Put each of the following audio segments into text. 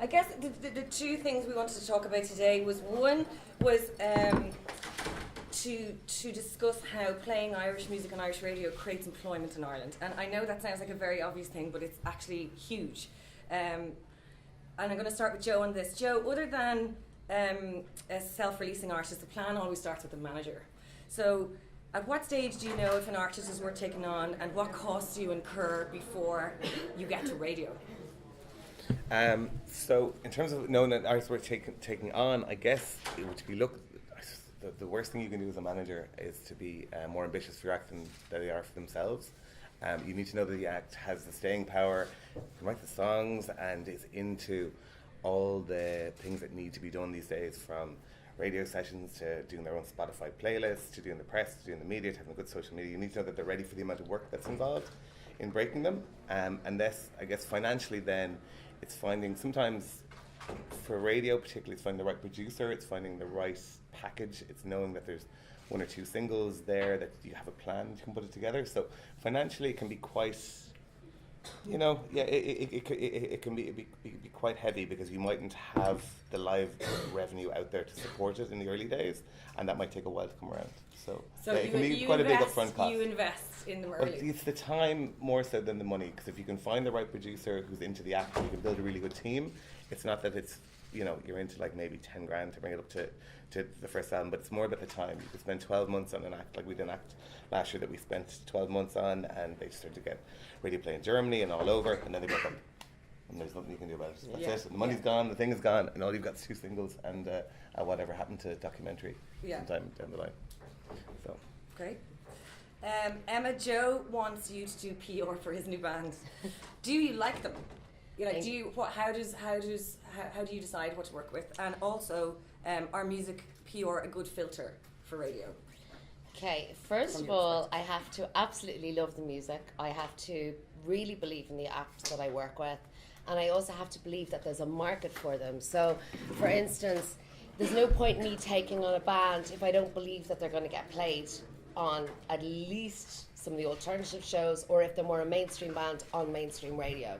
I guess the two things we wanted to talk about today was one was to discuss how playing Irish music on Irish radio creates employment in Ireland. And I know that sounds like a very obvious thing, but it's actually huge. And I'm going to start with Joe on this. Joe, other than a self-releasing artist, the plan always starts with the manager. So at what stage do you know if an artist is worth taking on, and what costs do you incur before you get to radio? So in terms of knowing that artists worth taking on, I guess it would be the worst thing you can do as a manager is to be more ambitious for your act than they are for themselves. You need to know that the act has the staying power, can write the songs, and is into all the things that need to be done these days, from radio sessions to doing their own Spotify playlists, to doing the press, to doing the media, to having good social media. You need to know that they're ready for the amount of work that's involved in breaking them. And this, I guess, financially then, it's finding, sometimes for radio particularly, it's finding the right producer, it's finding the right package, it's knowing that there's one or two singles there, that you have a plan, you can put it together. So financially it can be quite, it can be quite heavy, because you mightn't have the live revenue out there to support it in the early days, and that might take a while to come around. So it can be quite a big upfront cost. You invest in them early. But it's the time more so than the money, because if you can find the right producer who's into the act, and you can build a really good team. It's not that it's, you're into like maybe 10 grand to bring it up to the first album, but it's more about the time. You could spend 12 months on an act, like we did an act last year that we spent 12 months on, and they started to get radio play in Germany and all over, and then they broke up. And there's nothing you can do about it. That's it. The money's gone, the thing is gone, and all you've got is 2 singles and whatever happened to documentary sometime down the line. So great. Emma, Joe wants you to do PR for his new band. Do you like them? How do you decide what to work with? And also, are music PR a good filter for radio? Okay, first of all, I have to absolutely love the music. I have to really believe in the acts that I work with, and I also have to believe that there's a market for them. So, for instance, there's no point in me taking on a band if I don't believe that they're going to get played on at least some of the alternative shows, or if they're more a mainstream band, on mainstream radio.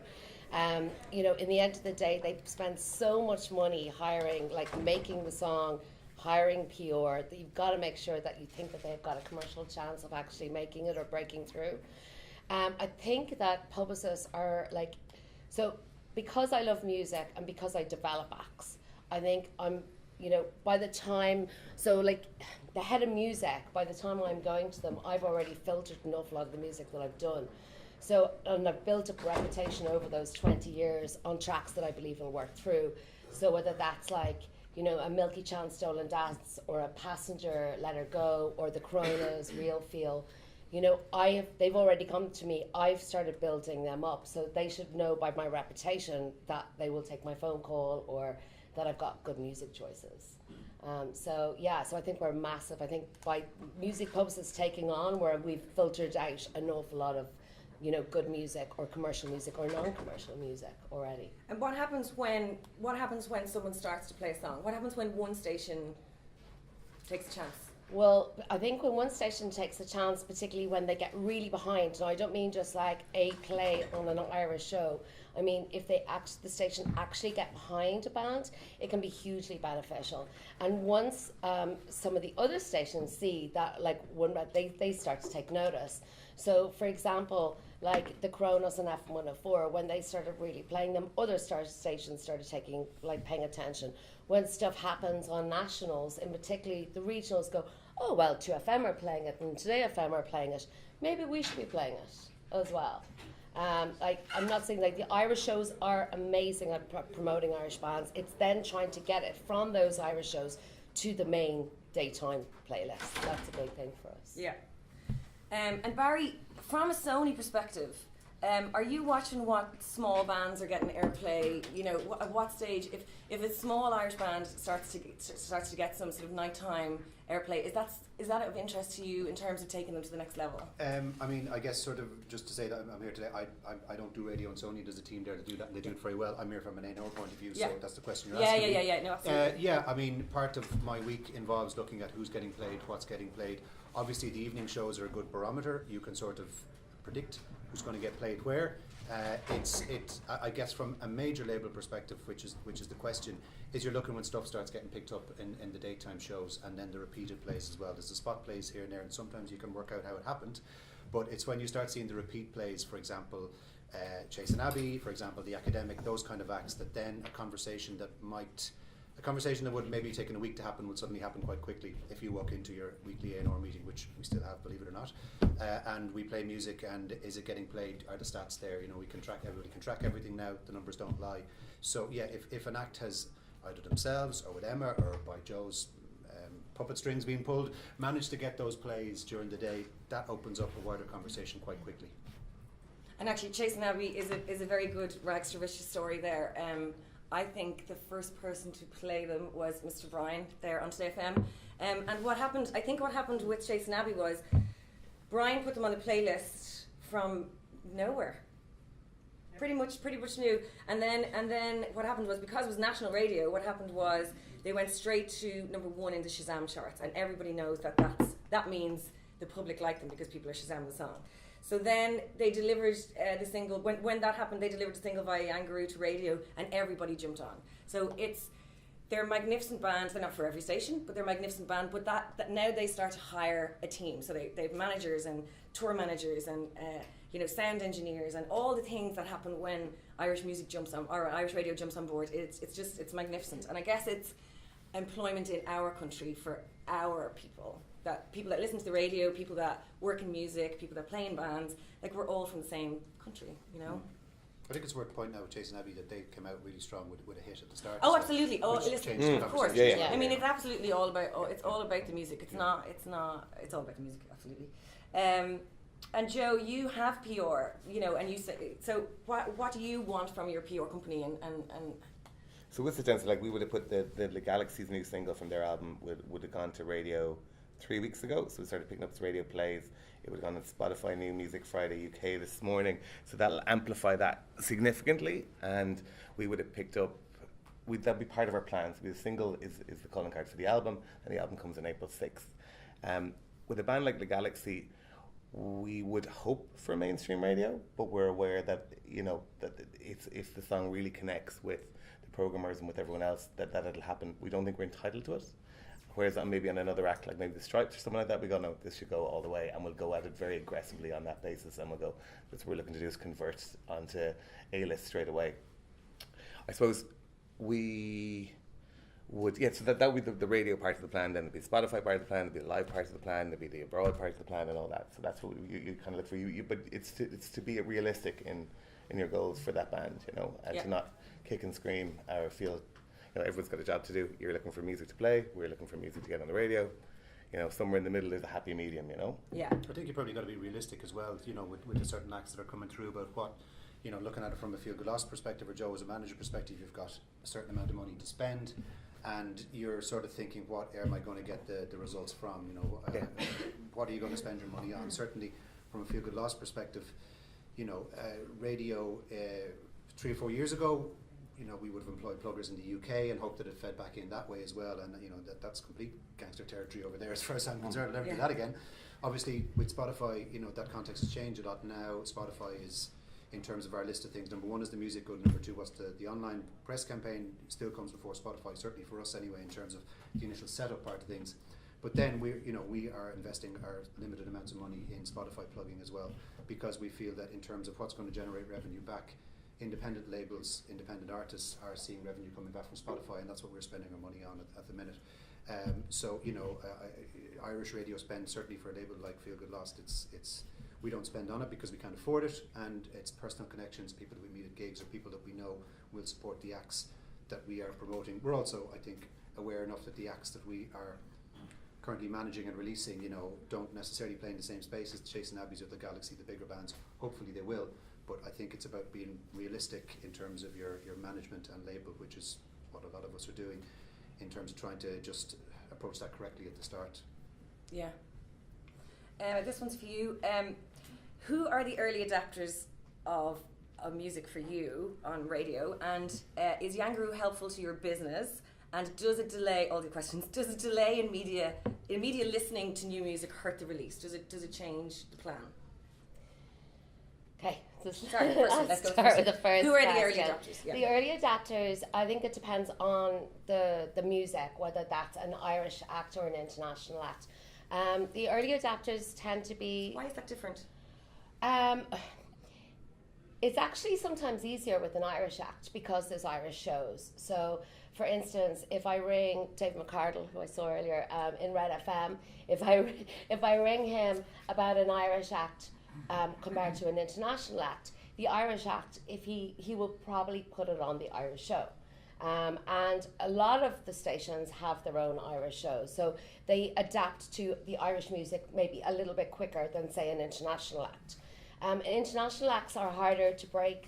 In the end of the day, they spend so much money hiring, making the song, hiring PR, that you've got to make sure that you think that they've got a commercial chance of actually making it or breaking through. I think that publicists are because I love music and because I develop acts, I think I'm, by the time, the head of music, by the time I'm going to them, I've already filtered an awful lot of the music that I've done. So, and I've built up a reputation over those 20 years on tracks that I believe will work through. So whether that's a Milky Chance Stolen Dance, or a Passenger Let Her Go, or the Coronas Real Feel, they've already come to me. I've started building them up, so they should know by my reputation that they will take my phone call, or that I've got good music choices. So I think we're massive. I think by music publicists taking on, where we've filtered out an awful lot of good music, or commercial music, or non-commercial music already. And what happens when someone starts to play a song? What happens when one station takes a chance? Well, I think when one station takes a chance, particularly when they get really behind, and I don't mean just like a play on an Irish show. I mean, if the station actually get behind a band, it can be hugely beneficial. And once some of the other stations see that, they start to take notice. So, for example, like the Coronas and F104, when they started really playing them, other stations started paying attention. When stuff happens on nationals, in particularly the regionals go, oh, well, 2FM are playing it, and Today FM are playing it. Maybe we should be playing it as well. I'm not saying the Irish shows are amazing at promoting Irish bands. It's then trying to get it from those Irish shows to the main daytime playlist. That's a big thing for us. Yeah. And Barry, from a Sony perspective, are you watching what small bands are getting airplay? At what stage, if a small Irish band starts to get some sort of nighttime airplay, is that of interest to you in terms of taking them to the next level? I guess sort of just to say that I'm here today. I don't do radio on Sony. There's a team there to do that, and they do it very well. I'm here from an A&R point of view, so that's the question you're asking. Yeah. No, absolutely. Part of my week involves looking at who's getting played, what's getting played. Obviously, the evening shows are a good barometer. You can sort of predict who's going to get played where. I guess from a major label perspective, which is the question, is you're looking when stuff starts getting picked up in the daytime shows and then the repeated plays as well. There's the spot plays here and there, and sometimes you can work out how it happened, but it's when you start seeing the repeat plays, for example, Chase and Abbey, for example, The Academic, those kind of acts, that then a conversation that would maybe taken a week to happen would suddenly happen quite quickly if you walk into your weekly A&R meeting, which we still have, believe it or not, and we play music, and is it getting played, are the stats there, we can track, everybody can track everything now, the numbers don't lie. So yeah, if an act has either themselves or with Emma or by Joe's puppet strings being pulled, managed to get those plays during the day, that opens up a wider conversation quite quickly. And actually Chase and Abbey is a very good rags to riches story there. I think the first person to play them was Mr. Brian there on Today FM. And what happened with Chase and Abbey was Brian put them on the playlist from nowhere. Pretty much new. And then what happened was, because it was national radio, what happened was they went straight to number 1 in the Shazam charts, and everybody knows that means the public liked them because people are Shazamming the song. So then they delivered the single. When that happened, they delivered the single via Yangaroo to radio, and everybody jumped on. So they're a magnificent band. They're not for every station, but they're a magnificent band. But that now they start to hire a team. So they have managers and tour managers and sound engineers and all the things that happen when Irish music jumps on, or Irish radio jumps on board. It's magnificent. And I guess it's employment in our country for our people. That people that listen to the radio, people that work in music, people that play in bands, like we're all from the same country, I think it's worth pointing out with Chase and Abbey that they came out really strong with a hit at the start. Oh, absolutely. Oh, listen, of course. Yeah. I mean, it's absolutely all about. It's all about the music. It's not. It's all about the music. Absolutely. And Joe, you have PR, and you say so. What do you want from your PR company and So with the sense, like, we would have put the Galaxy's new single from their album would have gone to radio 3 weeks ago, so we started picking up the radio plays. It would have gone on Spotify New Music Friday UK this morning, so that'll amplify that significantly, and we would have picked up, that'd be part of our plans. The single is the calling card for the album, and the album comes on April 6th. With a band like the Galaxy, we would hope for mainstream radio, but we're aware that that if the song really connects with the programmers and with everyone else, that it'll happen. We don't think we're entitled to it. Whereas maybe on another act, like maybe the Stripes or something like that, we go, no, this should go all the way, and we'll go at it very aggressively on that basis, and we'll go, that's what we're looking to do, is convert onto A-list straight away. I suppose we would, so that would be the radio part of the plan, then there'd be the Spotify part of the plan, there'd be the live part of the plan, there'd be the abroad part of the plan and all that. So that's what you kind of look for. But it's to be realistic in your goals for that band, and to not kick and scream or feel, everyone's got a job to do. You're looking for music to play, we're looking for music to get on the radio. Somewhere in the middle is a happy medium, Yeah. I think you probably got to be realistic as well, with the certain acts that are coming through about what, looking at it from a Feel Good Loss perspective, or Joe as a manager perspective, you've got a certain amount of money to spend, and you're sort of thinking, what am I going to get the results from? What are you going to spend your money on? Certainly from a Feel Good Loss perspective, radio 3 or 4 years ago, we would have employed pluggers in the UK and hoped that it fed back in that way as well, and that's complete gangster territory over there as far as I'm concerned. I'll never do that again. Obviously with Spotify, that context has changed a lot now. Spotify is, in terms of our list of things, number 1 is the music good, number 2 was the online press campaign still comes before Spotify, certainly for us anyway, in terms of the initial setup part of things. But then we are investing our limited amounts of money in Spotify plugging as well, because we feel that in terms of what's going to generate revenue back, independent labels, independent artists are seeing revenue coming back from Spotify, and that's what we're spending our money on at the minute. Irish radio spend, certainly for a label like Feel Good Lost, it's we don't spend on it because we can't afford it, and it's personal connections, people that we meet at gigs, or people that we know will support the acts that we are promoting. We're also, I think, aware enough that the acts that we are currently managing and releasing, don't necessarily play in the same space as the Chase and Abbeys or the Galaxy, the bigger bands. Hopefully they will. But I think it's about being realistic in terms of your management and label, which is what a lot of us are doing, in terms of trying to just approach that correctly at the start. Yeah. This one's for you. Who are the early adapters of music for you on radio? And is Yangaroo helpful to your business? And does it delay, all the questions, does it delay in media listening to new music hurt the release? Does it change the plan? Okay, Sorry, first, let's go start with the first. Who are the early question. adopters? Yeah. The early adapters, I think it depends on the music, whether that's an Irish act or an international act. The early adapters tend to be. Why is that different? It's actually sometimes easier with an Irish act because there's Irish shows. So, for instance, if I ring Dave McCardle, who I saw earlier in Red FM, if I ring him about an Irish act compared to an international act, the Irish act, if he will probably put it on the Irish show. And a lot of the stations have their own Irish shows, so they adapt to the Irish music maybe a little bit quicker than, say, an international act. International acts are harder to break.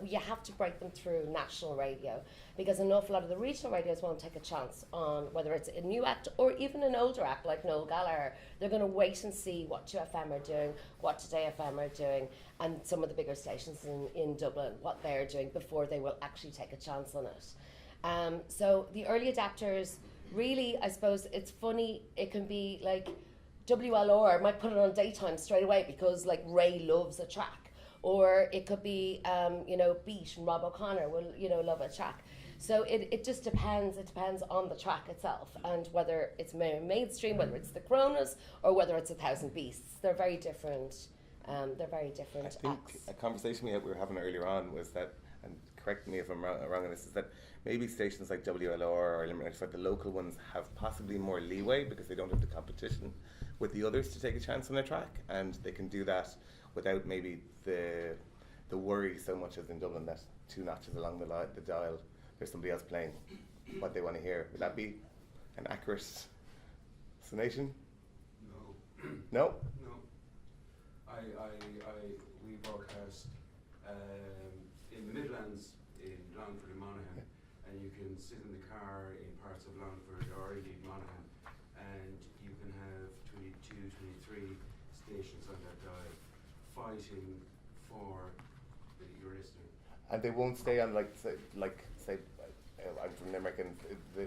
You have to break them through national radio because an awful lot of the regional radios won't take a chance on whether it's a new act or even an older act like Noel Gallagher. They're going to wait and see what 2FM are doing, what Today FM are doing, and some of the bigger stations in Dublin, what they're doing before they will actually take a chance on it. So the early adapters, really, I suppose it's funny, it can be like WLR might put it on daytime straight away because like Ray loves a track, or it could be Beat and Rob O'Connor will love a track. So it just depends. It depends on the track itself and whether it's mainstream, whether it's the Coronas, or whether it's 1,000 Beasts. They're very different. I think acts. a conversation we were having earlier on was that, and correct me if I'm wrong on this, is that maybe stations like WLR or Limerick, the local ones, have possibly more leeway because they don't have the competition with the others to take a chance on their track, and they can do that without maybe the worry so much as in Dublin that 2 notches along the dial there's somebody else playing what they want to hear. Would that be an accurate summation? No. No? We broadcast in the Midlands, in Longford and Monaghan, and you can sit in the car in parts of Longford or indeed Monaghan, and you can have 22, 23 stations on that dial fighting for your listener. And they won't stay on say I'm from Limerick, and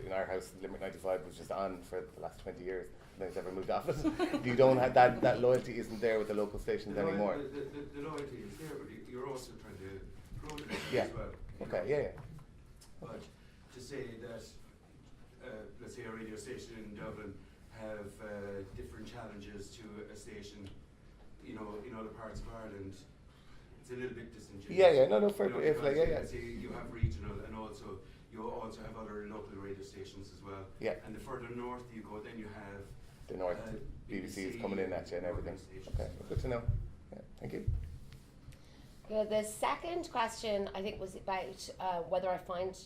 in our house Limerick 95 was just on for the last 20 years. Nobody's ever moved off it. You don't have that loyalty isn't there with the local stations anymore. The loyalty is there, but you're also trying to grow the business Yeah. as well. Okay, yeah. But to say that, let's say a radio station in Dublin have different challenges to a station, in other parts of Ireland, it's a little bit disingenuous. Yeah, no, fair play, because yeah. Let's say you have regional, and you also have other local radio stations as well. Yeah. And the further north you go, then you have The North BBC is coming in at you and everything. Okay, well, good to know. Yeah, thank you. Yeah, the second question I think was about whether I find,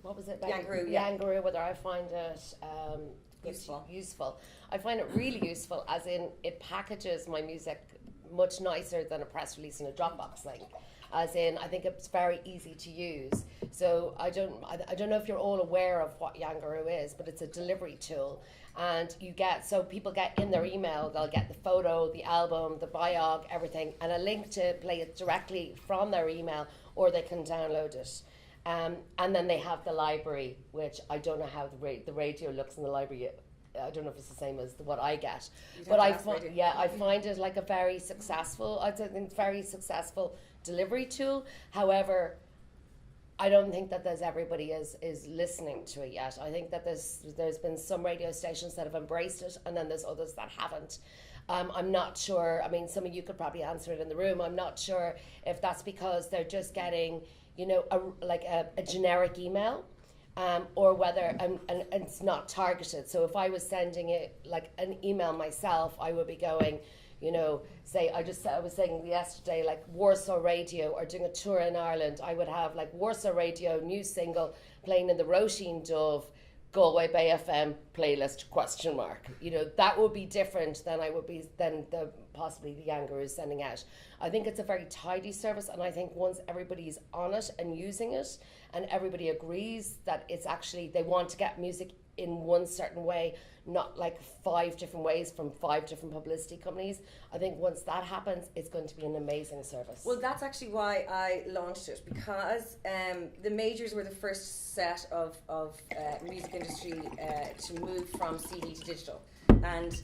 what was it about? Yangaroo, whether I find it useful. I find it really useful, as in it packages my music much nicer than a press release and a Dropbox link. As in, I think it's very easy to use. So I don't know if you're all aware of what Yangaroo is, but it's a delivery tool. And so people get in their email, they'll get the photo, the album, the biog, everything, and a link to play it directly from their email, or they can download it. And then they have the library, which I don't know how the radio looks in the library. I don't know if it's the same as what I get, but I find it like a very successful delivery tool. However, I don't think that everybody is listening to it yet. I think that there's been some radio stations that have embraced it, and then there's others that haven't. I'm not sure. I mean, some of you could probably answer it in the room. I'm not sure if that's because they're just getting, a generic email. Or whether and it's not targeted. So if I was sending it like an email myself, I would be going, I was saying yesterday, like Warsaw Radio or doing a tour in Ireland, I would have like Warsaw Radio new single playing in the Roisin Dove Galway Bay FM playlist ? That would be different than possibly the Yangaroo is sending out. I think it's a very tidy service, and I think once everybody's on it and using it, and everybody agrees that it's actually, they want to get music in one certain way, not like 5 different ways from 5 different publicity companies. I think once that happens, it's going to be an amazing service. Well, that's actually why I launched it, because the majors were the first set of music industry to move from CD to digital. And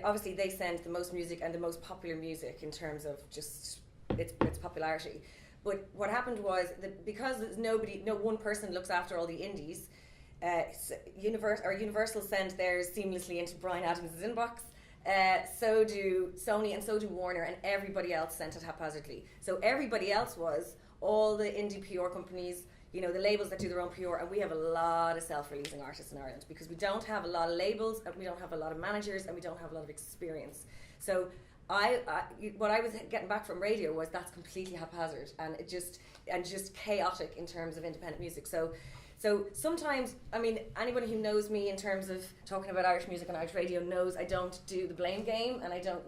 obviously they send the most music and the most popular music in terms of just its popularity. But what happened was that because there's no one person looks after all the indies, Universal send theirs seamlessly into Bryan Adams' inbox. So do Sony and so do Warner, and everybody else sent it haphazardly. So everybody else was all the indie PR companies, the labels that do their own PR, and we have a lot of self-releasing artists in Ireland because we don't have a lot of labels, and we don't have a lot of managers, and we don't have a lot of experience. So what I was getting back from radio was that's completely haphazard and just chaotic in terms of independent music. So sometimes, anybody who knows me in terms of talking about Irish music and Irish radio knows I don't do the blame game, and I don't,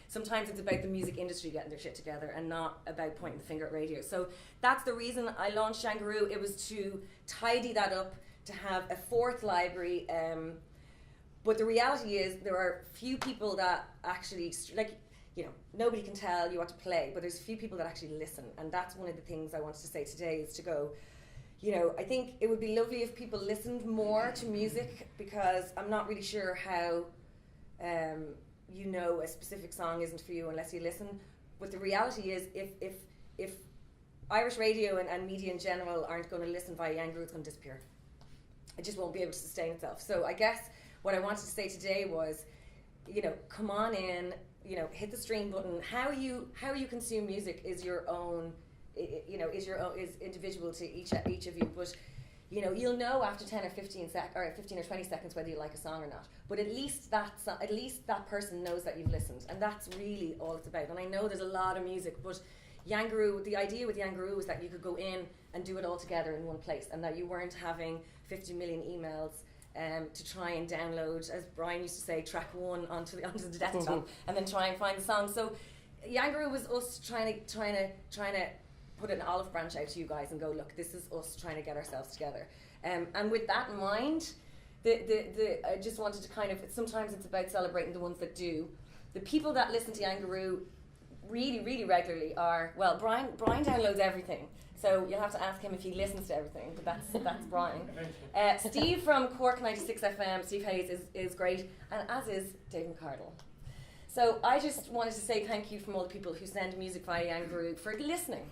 sometimes it's about the music industry getting their shit together and not about pointing the finger at radio. So that's the reason I launched Yangaroo. It was to tidy that up, to have a fourth library. But the reality is there are few people that actually, nobody can tell you what to play, but there's few people that actually listen. And that's one of the things I wanted to say today is to go, I think it would be lovely if people listened more to music, because I'm not really sure how a specific song isn't for you unless you listen. But the reality is if Irish radio and media in general aren't going to listen via Yangaroo, it's going to disappear. It just won't be able to sustain itself. So I guess what I wanted to say today was, come on in, hit the stream button. How you consume music is your own. Is individual to each of you, but you'll know after 10 or 15 or 20 seconds whether you like a song or not. But at least that person knows that you've listened, and that's really all it's about. And I know there's a lot of music, but Yangaroo, the idea with Yangaroo was that you could go in and do it all together in one place, and that you weren't having 50 million emails to try and download, as Brian used to say, track one onto the desktop and then try and find the song. So Yangaroo was us trying to put an olive branch out to you guys and go, look, this is us trying to get ourselves together. And with that in mind, I just wanted to sometimes it's about celebrating the ones that do. The people that listen to Yangaroo really, really regularly are, well, Brian downloads everything. So you'll have to ask him if he listens to everything, but that's Brian. Steve from Cork 96 FM, Steve Hayes, is great, and as is Dave McCardle. So I just wanted to say thank you from all the people who send music via Yangaroo for listening.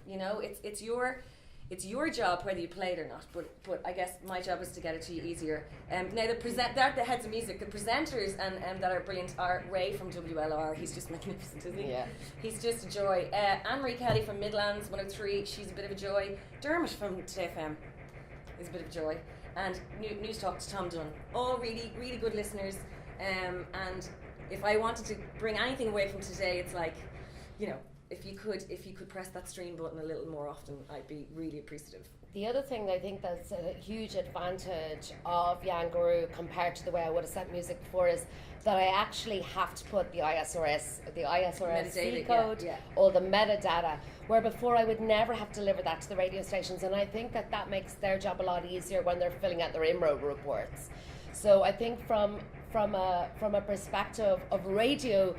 It's your job whether you play it or not. But I guess my job is to get it to you easier. Now they're the heads of music. The presenters and that are brilliant are Ray from WLR. He's just magnificent, isn't he? Yeah. He's just a joy. Anne-Marie Kelly from Midlands 103. She's a bit of a joy. Dermot from Today FM is a bit of a joy. And News Talk's Tom Dunn. All really, really good listeners. And if I wanted to bring anything away from today, it's like, if you could press that stream button a little more often, I'd be really appreciative. The other thing I think that's a huge advantage of Yangaroo compared to the way I would have sent music before is that I actually have to put the ISRC code, all the metadata, where before I would never have to deliver that to the radio stations, and I think that makes their job a lot easier when they're filling out their IMRO reports. So I think from a perspective of radio,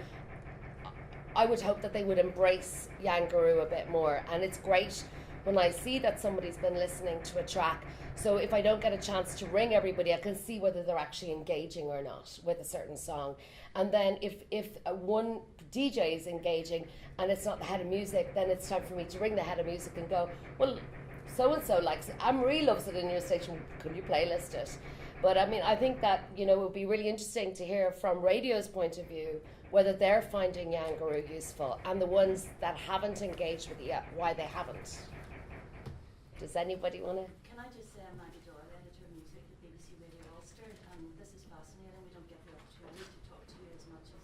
I would hope that they would embrace Yangaroo a bit more. And it's great when I see that somebody's been listening to a track. So if I don't get a chance to ring everybody, I can see whether they're actually engaging or not with a certain song. And then if one DJ is engaging and it's not the head of music, then it's time for me to ring the head of music and go, well, so-and-so likes it. Anne-Marie loves it in your station. Could you playlist it? But I think that, it would be really interesting to hear from radio's point of view whether they're finding Yangaroo useful, and the ones that haven't engaged with it yet, why they haven't. Does anybody want to? Can I just say I'm Maggie Doyle, editor of music at BBC Radio Ulster, and this is fascinating. We don't get the opportunity to talk to you as much as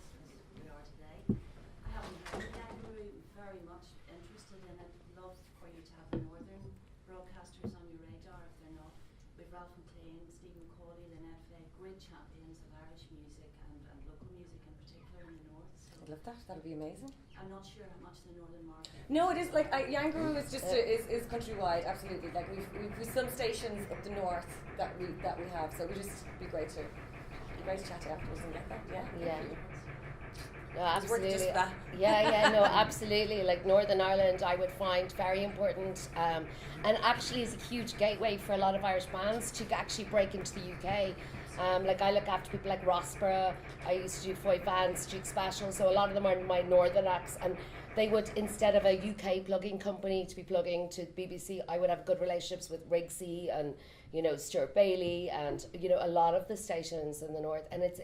we are today. I haven't heard of Yangaroo, very much interested in it. Love for you to have the northern broadcasters on your radar if they're not. With Ralph McLean, Stephen Cawley, Lynette Fay, great champions of Irish music and local music in particular in the north. So I'd love that. That'd be amazing. I'm not sure how much the northern market. No, it is like Yangaroo is just is countrywide. Absolutely, like we've some stations up the north that we have. So we just be great to chat to afterwards and get that. Yeah. No, absolutely. Just that. No, absolutely. Like Northern Ireland, I would find very important, and actually is a huge gateway for a lot of Irish bands to actually break into the UK. Like I look after people like Rossborough. I used to do 5 bands, Street Special, so a lot of them are my northern acts, and they would, instead of a UK plugging company to be plugging to BBC, I would have good relationships with Rigsy and, you know, Stuart Bailey and, you know, a lot of the stations in the north. And it's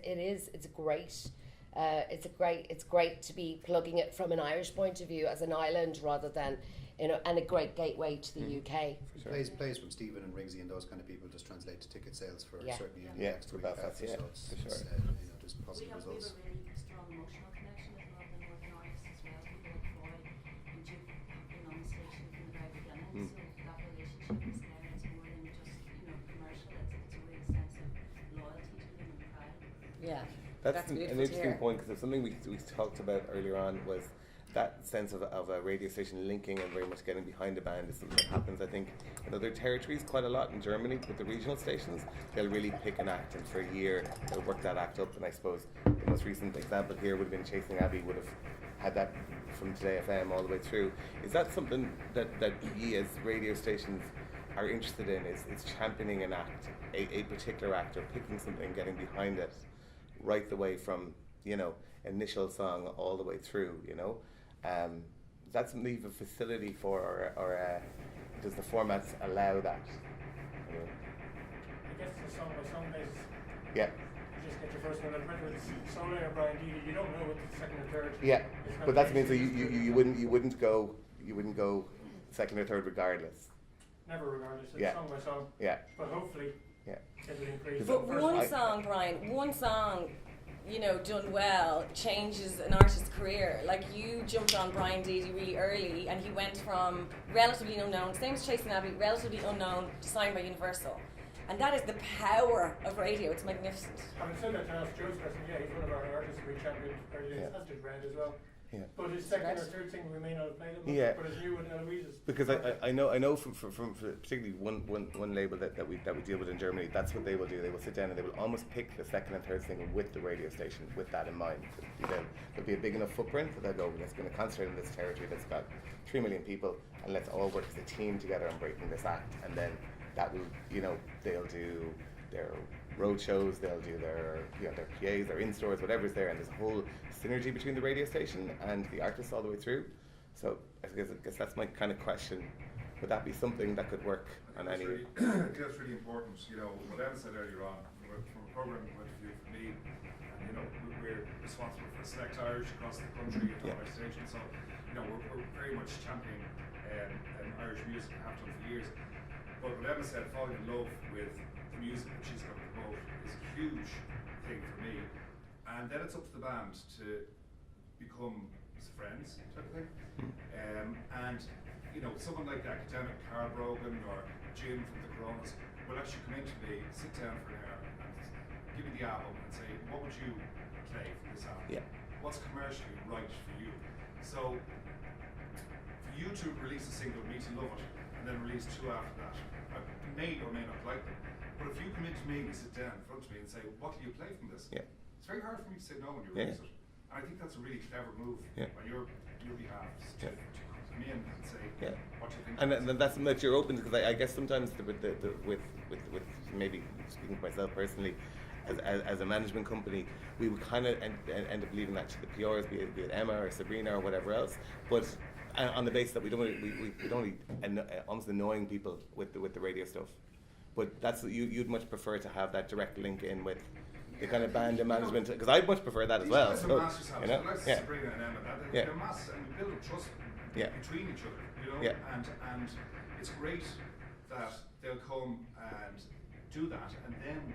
great. It's great to be plugging it from an Irish point of view as an island rather than, you know, and a great gateway to the UK. Sure. Plays from Stephen and Rigsy and those kind of people just translate to ticket sales for certainly in the next for week Belfast, after, yeah, so it's, for sure. you know, there's We positive have a results. really strong emotional connection with a lot of the Northern Irish as well. People like Troy and Duke have been on the station from the very beginning, so that relationship is there. It's more than just, you know, commercial. It's a real sense of loyalty to them and pride. Yeah. That's an beautiful to interesting hear. point, because something we talked about earlier on was that sense of a radio station linking and very much getting behind the band is something that happens, I think, in other territories quite a lot. In Germany, with the regional stations, they'll really pick an act, and for a year they'll work that act up. And I suppose the most recent example here would have been Chasing Abbey, would have had that from Today FM all the way through. Is that something that ye as radio stations are interested in? Is championing an act, a particular act, or picking something, getting behind it, right the way from, you know, initial song all the way through, you know? Is that something you have a facility for, or does the formats allow that? Anyway. I guess it's a song by song basis. Yeah. You just get your first one, and whether it's Soleil or Brian Deedy, you don't know what the second or third. Yeah, is but that's gonna means be. that you wouldn't go second or third regardless. Never regardless, it's Yeah. song by song. Yeah. But hopefully Yeah. it'll increase. But First one one. song, Brian, one song, you know, done well, changes an artist's career. Like, you jumped on Brian Deedy really early, and he went from relatively unknown, same as Chasing Abbey, relatively unknown, to signed by Universal. And that is the power of radio. It's magnificent. Having said that, to ask Joe's question, yeah, he's one of our artists we championed early, Yeah. as did Red as well. Yeah. But his second or Right. third single we may not have played him, Yeah. but his new one, Eloise's. Because I know from particularly one label that we deal with in Germany, that's what they will do. They will sit down and they will almost pick the second and third single with the radio station, with that in mind. There'll be a big enough footprint that they'll go, let's go to a concert in this territory that's got 3 million people, and let's all work as a team together on breaking this act. And then that will, you know, they'll do their road shows, they'll do their, you know, their PAs, their in-stores, whatever's there, and there's a whole synergy between the radio station and the artists all the way through. So I guess that's my kind of question. Would that be something that could work on any? I think that's really important. You know, what Evan said earlier on, from a programming point of view, for me, and you know, we're responsible for Select Irish across the country at all our stations. So, you know, we're very much championing Irish music and have done for years. But what Emma said, falling in love with the music that she's going to promote is a huge thing for me. And then it's up to the band to become friends, type of thing. And you know, someone like the academic Carl Brogan or Jim from the Coronas will actually come in to me, sit down for an hour, and give me the album and say, what would you play for this album? Yeah. What's commercially right for you? So for you to release a single, me to love it, and then release 2 after that, I may or may not like them. But if you come into me and you sit down in front of me and say, what do you play from this? Yeah. It's very hard for me to say no when you Yeah. release it. And I think that's a really clever move on your behalf to come in and say what you think. And that's something that you're open to, because I guess sometimes with maybe speaking for myself personally, as a management company, we would kind of end up leaving that to the PRs, be it Emma or Sabrina or whatever else. But on the basis that we don't almost annoying people with the radio stuff. But that's you'd much prefer to have that direct link in with the kind of band and management, because I'd much prefer that as well. These guys So, are masters, you know, like yeah. Sabrina and Emma, Yeah. they're masters, and we build up trust between each other, you know. Yeah. And it's great that they'll come and do that, and then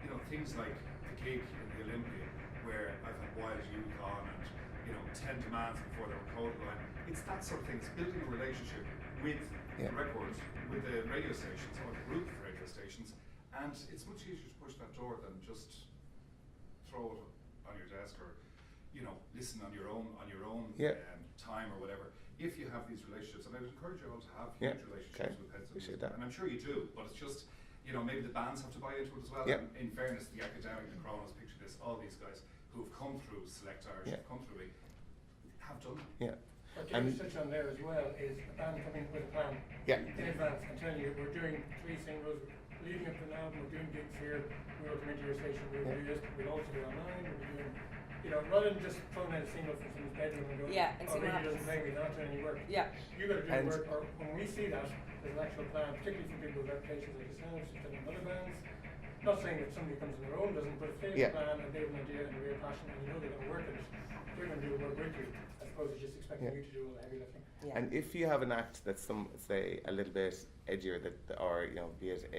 you know things like the gig in the Olympia, where I've had Wild Youth on, and you know 10 demands before they were coded line. It's that sort of thing. It's building a relationship with the records, with the radio stations or the group of radio stations, and it's much easier to push that door than just throw it on your desk or you know listen on your own time or whatever. If you have these relationships, and I would encourage you all to have huge relationships with heads of music, and I'm sure you do, but it's just you know maybe the bands have to buy into it as well. And in fairness, the academic, the Kronos, picture this, all these guys who have come through Select Irish, have come through it, have done it. Yeah. What James touched on there as well is a band coming with a plan in advance and telling you we're doing 3 singles, leading up to an album, we're doing gigs here, we'll come into your station, we'll do this, we'll also do online, we'll be doing you know, rather than just throwing out a single from someone's bedroom and going, Yeah, and oh, see what maybe he happens. doesn't play me, they're not doing any work. Yeah. You got to do And- the work, or when we see that, there's an actual plan, particularly for people with reputations like yourselves, you've done in other bands. Not saying that somebody comes on their own doesn't, but if they have a plan and they have an idea and a real passion and you know they're going to work at it, they're going to do the work with you, as opposed to just expecting you to do all the heavy lifting. Yeah. And if you have an act that's say a little bit edgier, or you know, be it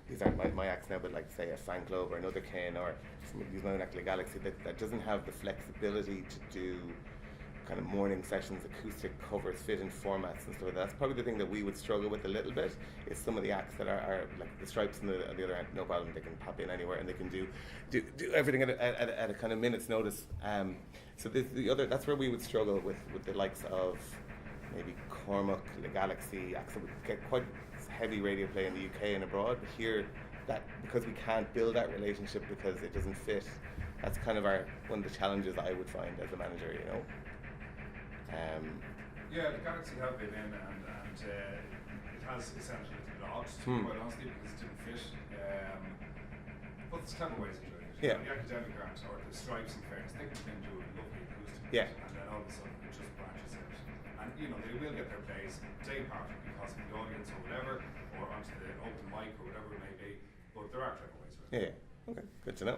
these aren't my acts now, but like say a Fan Club or another Ken or use my own act like Galaxy that doesn't have the flexibility to do kind of morning sessions, acoustic covers, fit in formats and stuff like that. That's probably the thing that we would struggle with a little bit, is some of the acts that are like the Stripes on the other end, no problem, they can pop in anywhere and they can do everything at a kind of minute's notice. So that's where we would struggle with the likes of maybe Cormac, the Galaxy, acts that would get quite heavy radio play in the UK and abroad, but here, that because we can't build that relationship because it doesn't fit, that's kind of one of the challenges I would find as a manager, you know. Yeah, the Galaxy have been in, and it has essentially a bit odd, quite honestly, because it didn't fit. But there's clever ways of doing it. Yeah. You know, the academic art or the Stripes and fairness, they can do a lovely acoustic, Yeah. and then all of a sudden it just branches out. And you know, they will get their plays day part because of the audience or whatever, or onto the open mic or whatever it may be. But there are clever ways of it. Yeah. Okay. Good to know.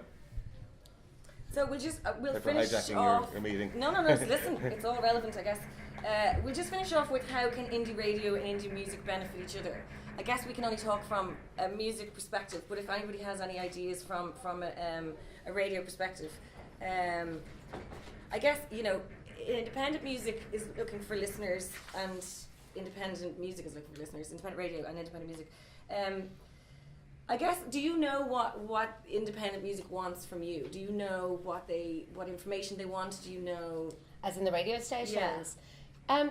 So we'll just we'll Sorry for finish hijacking off. your meeting. No. Listen, it's all relevant, I guess. We'll just finish off with how can indie radio and indie music benefit each other. I guess we can only talk from a music perspective, but if anybody has any ideas from a radio perspective, I guess, you know, independent music is looking for listeners, and independent music is looking for listeners. Independent radio and independent music. I guess, do you know what independent music wants from you? Do you know what information they want? Do you know? As in the radio stations?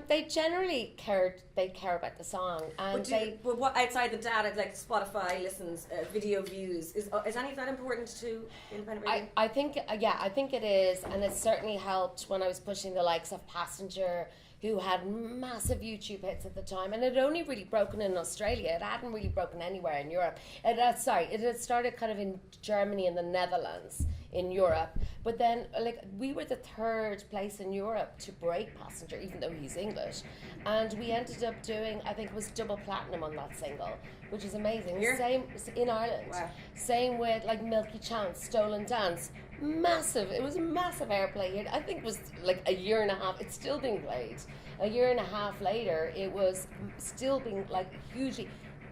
They generally care about the song, and but what outside the data, like Spotify listens, video views, is any of that important to independent radio? I think it is, and it certainly helped when I was pushing the likes of Passenger, who had massive YouTube hits at the time, and it had only really broken in Australia. It hadn't really broken anywhere in Europe. It had started kind of in Germany and the Netherlands in Europe, but then like we were the third place in Europe to break Passenger, even though he's English, and we ended up doing, I think it was double platinum on that single, which is amazing. Here? Same in Ireland. Wow. Same with like Milky Chance, Stolen Dance. Massive. It was a massive airplay here. I think it was like a year and a half. It's still being played. A year and a half later, it was still being like hugely.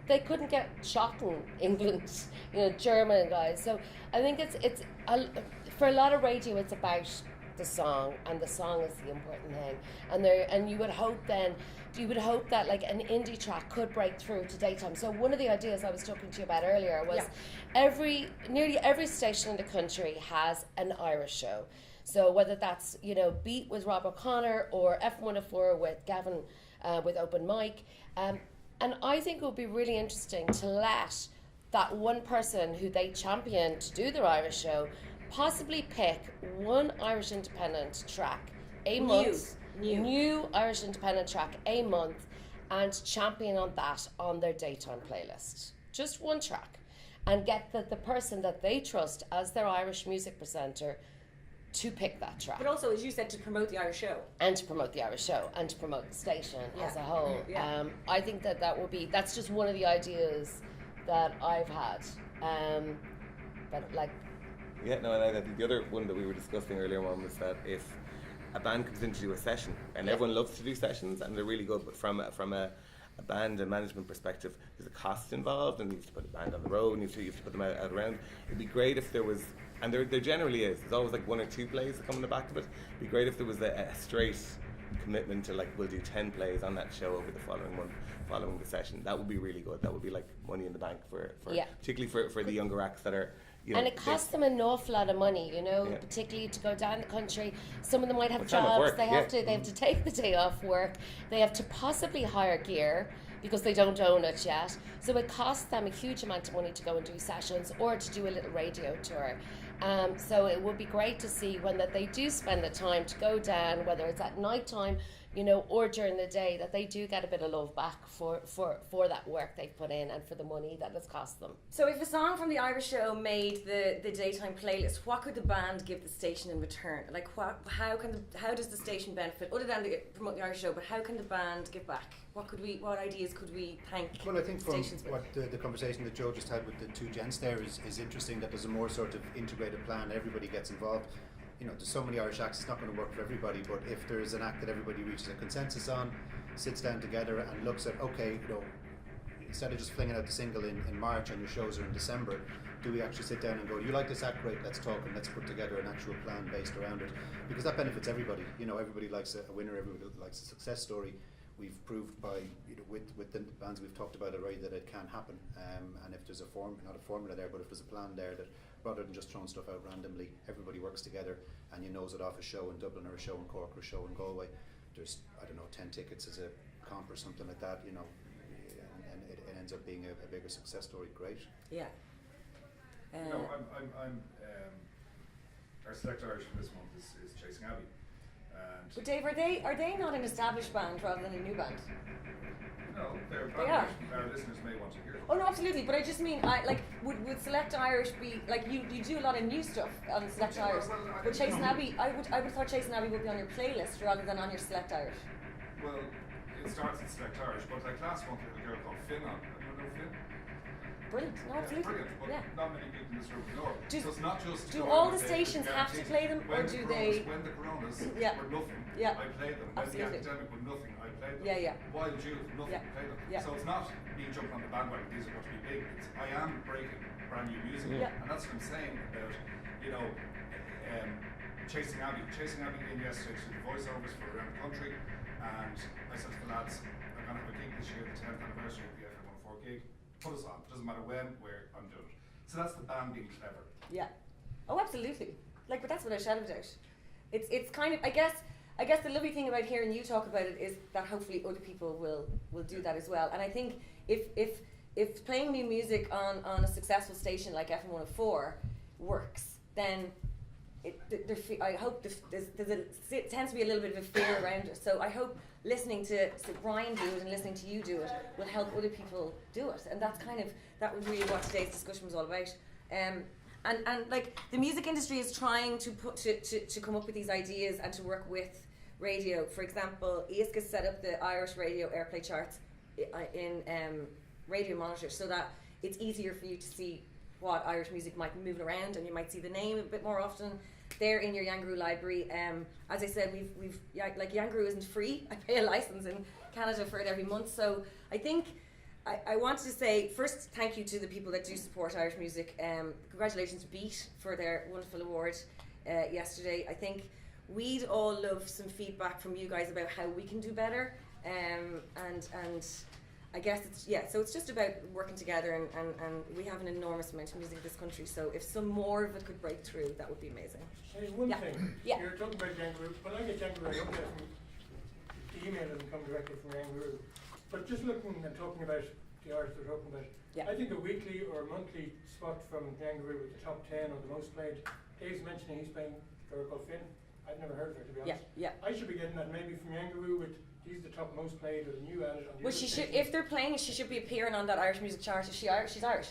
They couldn't get shot in England, you know, German guys. So I think it's for a lot of radio, it's about the song, and the song is the important thing. And you would hope that like an indie track could break through to daytime. So one of the ideas I was talking to you about earlier was nearly every station in the country has an Irish show. So whether that's, you know, Beat with Rob O'Connor or F104 with Gavin with Open Mic, and I think it would be really interesting to let that one person who they champion to do their Irish show possibly pick one Irish independent track a month. New Irish independent track a month, and champion on that on their daytime playlist. Just one track, and get the person that they trust as their Irish music presenter to pick that track. But also, as you said, to promote the Irish show. And to promote the Irish show, and to promote the station as a whole. Yeah. I think that's just one of the ideas that I've had. Yeah, no, and I think the other one that we were discussing earlier on was that if a band comes in to do a session, and everyone loves to do sessions, and they're really good, but from a band and management perspective, there's a cost involved, and you have to put a band on the road, and you have to put them out around. It'd be great if there was, and there generally is, there's always like one or two plays that come on the back of it. It'd be great if there was a straight commitment to like, we'll do 10 plays on that show over the following month, following the session. That would be really good. That would be like money in the bank for particularly for the younger acts that are, you know, and it costs them an awful lot of money, you know, particularly to go down the country. Some of them might have jobs. Work, they have to take the day off work. They have to possibly hire gear because they don't own it yet. So it costs them a huge amount of money to go and do sessions or to do a little radio tour. So it would be great to see when that they do spend the time to go down, whether it's at night time, you know, or during the day, that they do get a bit of love back for that work they've put in and for the money that it's cost them. So if a song from the Irish show made the daytime playlist, what could the band give the station in return? Like how does the station benefit, other than promote the Irish show, but how can the band give back? What ideas could we thank Well, I think from stations with? what the conversation that Joe just had with the two gents there is interesting, that there's a more sort of integrated plan, everybody gets involved. You know, there's so many Irish acts, it's not going to work for everybody, but if there's an act that everybody reaches a consensus on, sits down together and looks at, okay, you know, instead of just flinging out the single in March and your shows are in December, do we actually sit down and go, you like this act, great, let's talk and let's put together an actual plan based around it, because that benefits everybody. You know, everybody likes a winner, everybody likes a success story. We've proved by, you know, with the bands we've talked about already that it can happen, and if there's not a formula there, but if there's a plan there, that rather than just throwing stuff out randomly, everybody works together and you nose it off a show in Dublin or a show in Cork or a show in Galway. There's, I don't know, 10 tickets as a comp or something like that, you know, and it ends up being a bigger success story. Great. Yeah. No, I'm our select Irish for this month is Chasing Abbey. And But Dave, are they not an established band rather than a new band? no, they're They are. our listeners may want to hear. Oh no, absolutely. But I just mean, would Select Irish be like you do a lot of new stuff on Select Well, Irish, I but don't Chasing know. Abbey, I would have thought Chasing Abbey would be on your playlist rather than on your Select Irish. Well, it starts in Select Irish, but like last month we had a girl called Finn on. Anyone know Finn? Brilliant. No, absolutely. Brilliant, but Yeah. not many people in this room know her. Do- So it's not just do you know, all the they- stations they have to guarantee- play them, or when do the they- Coronas, when the Coronas Yeah. were nothing, Yeah. I played them. When Absolutely. the academic were nothing, I played them. Yeah, yeah. Wild Youth, nothing, Yeah. played them. Yeah. So it's not me jumping on the bandwagon, these are going to be big. I am breaking brand new music. Yeah. And that's what I'm saying about, you know, Chasing Abbey. Chasing Abbey came yesterday to the voiceovers for around the country, and I said to the lads, I'm going to have a gig this year, the 10th anniversary of the FM104 gig. Put us on. It doesn't matter when, where, I'm doing it. So that's the band being clever. Yeah. Oh, absolutely. Like, but that's what I shouted out. It's kind of, I guess the lovely thing about hearing you talk about it is that hopefully other people will do that as well. And I think if playing new music on a successful station like FM104 works, then I hope there tends to be a little bit of a fear around it. So I hope listening to Brian do it and listening to you do it will help other people do it. And that was really what today's discussion was all about. And like the music industry is trying to come up with these ideas and to work with radio. For example, ISCA set up the Irish radio airplay charts in Radio Monitor so that it's easier for you to see what Irish music might be moving around, and you might see the name a bit more often. They're in your Yangaroo library. As I said, we've like Yangaroo isn't free. I pay a license in Canada for it every month. So I think I wanted to say first thank you to the people that do support Irish music. Congratulations to Beat for their wonderful award yesterday. I think we'd all love some feedback from you guys about how we can do better. And I guess so it's just about working together, and we have an enormous amount of music in this country, so if some more of it could break through, that would be amazing. Hey, one Yeah. thing, Yeah. you're talking about Yangaroo. When I get Yangaroo, I don't get the email doesn't come directly from Yangaroo. But just looking and talking about the artists we're talking about, Yeah. I think a weekly or monthly spot from Yangaroo with the top 10 or the most played. Dave's mentioning he's playing a girl called Finn. I've never heard of her, to be honest. Yeah. I should be getting that maybe from Yangaroo with these the top most played or the new added on the Well, other she should, stations. if they're playing, she should be appearing on that Irish music chart. Is she Irish? She's Irish.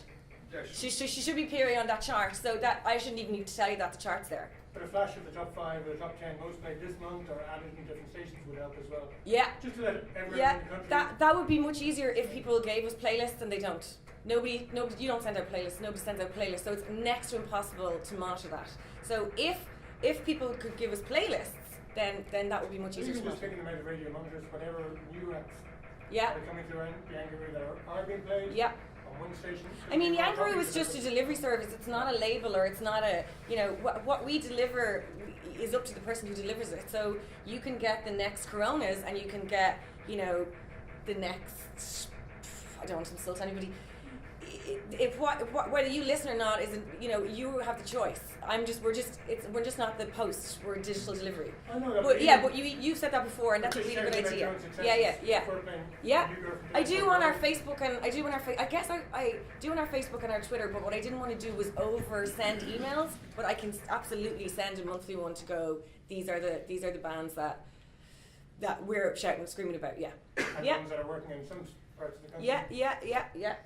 Yeah, She should be appearing on that chart, so that I shouldn't even need to tell you that the chart's there. But a flash of the top 5 or the top 10 most played this month or added in different stations would help as well. Yeah. Just to let everyone Yeah, in the country. that would be much easier if people gave us playlists, and they don't. Nobody, you don't send out playlists. Nobody sends out playlists, so it's next to impossible to monitor that. So if people could give us playlists, then that would be much easier to Even just monitor. picking them out of radio monitors, whatever new acts Yeah, that are coming through Yangaroo that are being played yeah. on one station. I mean, Should be more Yangaroo copies is just a of delivery service. It's not a label, or it's not a, what we deliver is up to the person who delivers it. So you can get the next Coronas, and you can get, the next, I don't want to insult anybody. If whether you listen or not isn't, you have the choice. we're just not the post. We're digital delivery. I know that, But yeah, but you've said that before, and that's a just really good shouting about idea. your own successes Yeah. before playing Yeah, a new girl from I Dublin do or on our whatever. Facebook, and I do on our I guess I do on our Facebook and our Twitter. But what I didn't want to do was over send emails. But I can absolutely send a monthly one to go. These are the bands that that we're shouting and screaming about. Yeah. And Yeah. ones that are working in some parts of the country. Yeah.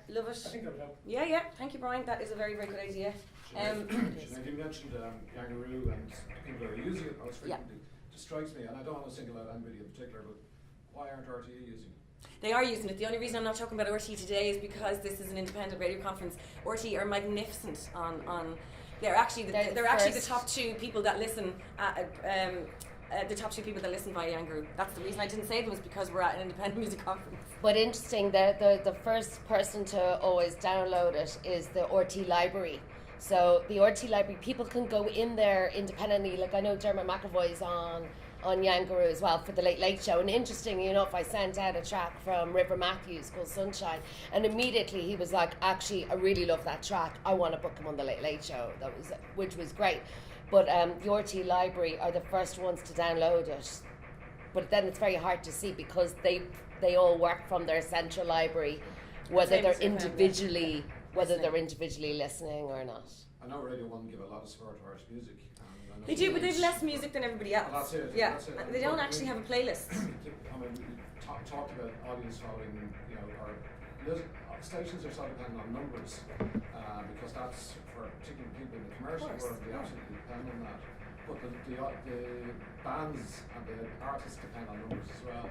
Love I it. think that would help. Yeah. Thank you, Brian. That is a very, very good idea. Sinead, you mentioned Yangaroo and people are using it most frequently. It strikes me, and I don't want to single out anybody in particular, but why aren't RTE using it? They are using it. The only reason I'm not talking about RTE today is because this is an independent radio conference. RTE are magnificent on they're actually the top two people that listen the top two people that listen via Yangaroo. That's the reason I didn't say them, was because we're at an independent music conference. But interesting, the first person to always download it is the RT library. So the RT library, people can go in there independently. Like I know Dermot McAvoy's on Yangaroo as well for the Late Late Show. And interesting enough, I sent out a track from River Matthews called Sunshine, and immediately he was like, actually, I really love that track. I want to book him on the Late Late Show. Which was great. But the RT library are the first ones to download it. But then it's very hard to see because they all work from their central library, whether they're individually listening or not. I know Radio 1 give a lot of support to Irish music. They do, but they've less music than everybody else. That's it. Yeah, That's it. and they don't actually have a playlist. I mean, we talked about audience following, stations are so dependent on numbers, because that's, for particularly people in the commercial world, they absolutely depend on that. But the bands and the artists depend on numbers as well.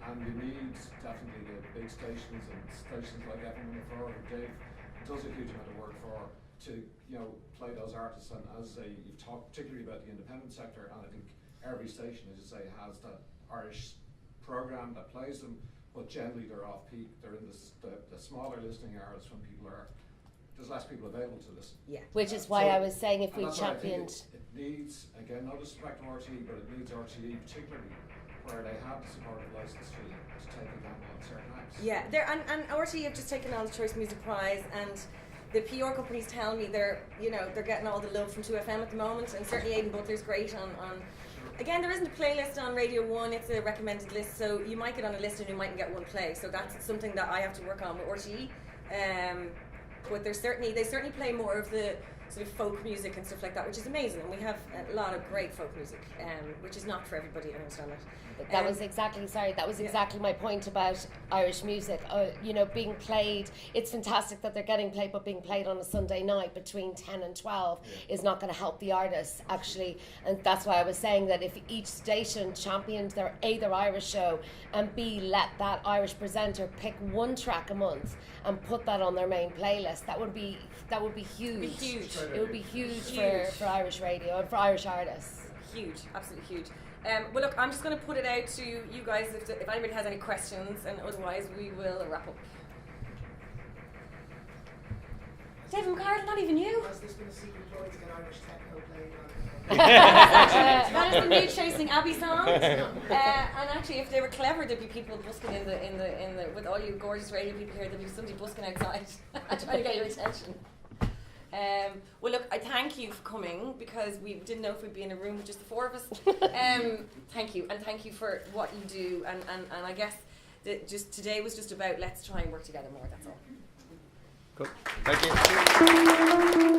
And you need definitely the big stations and stations like FM104 and Dave does a huge amount of work for to play those artists. And as you've talked particularly about the independent sector, and I think every station, as you say, has that Irish program that plays them, but generally they're off peak. They're in the smaller listening hours when there's less people available to listen. Yeah, which is why I was saying if we championed. It needs, again, no disrespect to RTE, but it needs RTE particularly where they have the support of license fee to take a gamble on certain acts. Yeah, and RTE have just taken on the Choice Music Prize, and the PR companies tell me they're getting all the love from 2FM at the moment, and certainly Aidan Butler's great on again, there isn't a playlist on Radio 1, it's a recommended list, so you might get on a list and you mightn't get one play, so that's something that I have to work on with RTE. But they certainly play more of the sort of folk music and stuff like that, which is amazing, and we have a lot of great folk music, which is not for everybody, I understand that. That was exactly my point about Irish music. Being played, it's fantastic that they're getting played, but being played on a Sunday night between 10 and 12 is not going to help the artists, actually. And that's why I was saying that if each station championed their Irish show, and B, let that Irish presenter pick one track a month and put that on their main playlist, that would be huge. It would be huge for Irish radio and for Irish artists. Huge, absolutely huge. Well, look, I'm just going to put it out to you guys if anybody has any questions, and otherwise we will wrap up. David McCarthy, not even you. Has this been a secret ploy to get Irish techno played on? That is the new Chasing Abbey song. And actually, if they were clever, there'd be people busking in the with all you gorgeous radio people here. There'd be somebody busking outside trying to get your attention. Well, look, I thank you for coming, because we didn't know if we'd be in a room with just the four of us. Thank you, and thank you for what you do. And I guess that just today was just about let's try and work together more. That's all. Cool. Thank you.